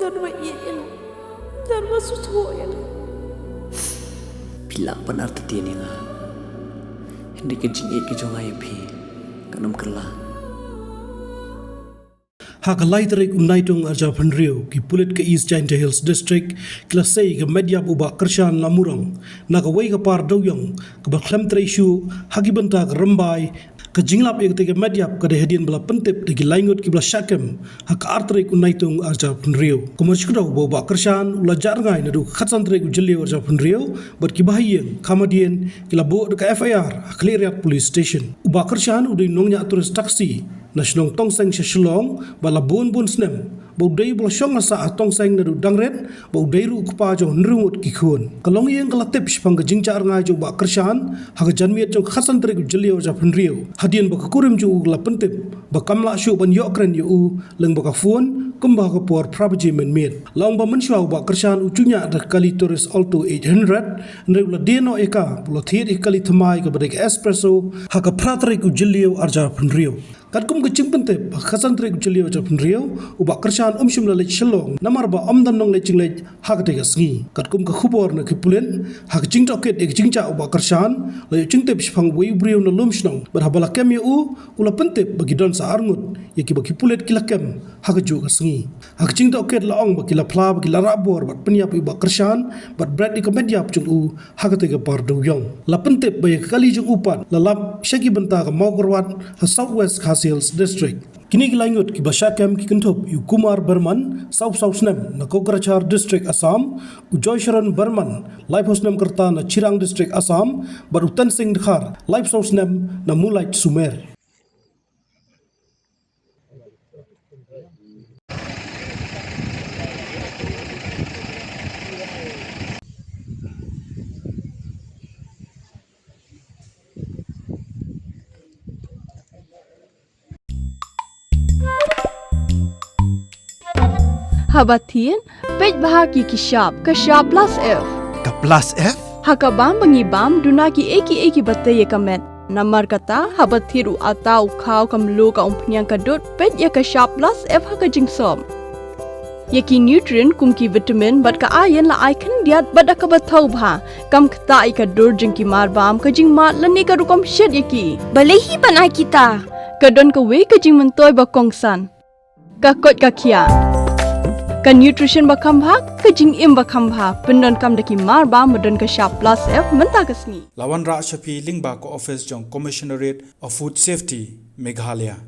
Darwa iyan. Darwa susuyan. Bila benar tadi ni nga. Hindi kejing kejong ayapi. Kanam kerla. Hakalai tarik unaitung arja Penriu ki pulit ke East Giant Hills District kelasai ke media uba Kershan Lamurang nak away ke par doyong ke baklem treisu hagi benta ke rembai ke jinglap yang ke media ke hadian bela pentip di laingut ki bela syakem hak artarik unaitung arja Penriu komersikudau uba Kershan ula jarngai nadu khatsan tarik ujeli arja Penriu ber ki bahayeng kamadian ki labo de FIR Cleariat Police Station uba Kershan udai nongnya turis taksi Nasional tongseng seselong bala bun snem baudai bala syong asa tongseng nadu dangret baudai ru kepa jo nrungut kikun kalong yang kala tips pang jingcar ngai jo ba Kershan ha janmiat jo khasan trik jelio ja Penriu hadian ba kurim jo ugla pentip ba kamla syu ban yo kren yo leng ba phone kumba ka por prabaji men met long ba mensyau ba Kershan ucunya da kali tourist alto 800 nreu la deno eka pulo thiet ikali thamai ka badek espresso ha ka pratrik jelio arja Penriu kat kum kecing pentip khasan trik jelio ja Penriu uba Kershan shum la lech shalong namar ba dan nong leching lech hak te gasngi kat kum ka khubor na kipulen hak jing toket ek jing cha uba Kershan la jing tep phang wei brio na lumshnong bar habala kem u ula pentip bagi don sa arngut yaki bagi pulet kilakem hak ju gasngi hak jing toket la ong bagi la pla bagi la rabor bat penyap uba Kershan bat bread ikomedia chung u hak te ga par do yong la pentip ba kali jung upat la lap shaki benta ka mogorwat ha southwest Hills District kini gilangut ki basyakem ki kentup yu Kumar Berman South Snem na Kokrachhar District Assam u Joy Sharon Berman Life Snem Kerta na Chirang District Assam baru Tan Singh Dhar Life Snem na Mulait Sumer Habatin, pej bahagi kishap plus F. Ka plus F? Hakabam bangibam dunaki eki batay kamet. Namar kata habathiru atau kau kamlu ka umpnyang kadut pej ya kishap plus F haka jingsom. Yaki nutrient kumki vitamin bat ka ayan la aikan diat bat ka bathau bha kam kata ika dur jingki marbam ka jingmat lani ka rukom shed yaki. Balehi panai kita. Kadon ka we ka jing mentoy ba kongsan. Ka kot ka kia. Ka nutrition bakam bhag ka jing im bakam bha pendon kam daki mar ba medon ka sharp plus F menta kasni Lawan Ra Shafi Lingba ko office jong Commissionerate of Food Safety Meghalaya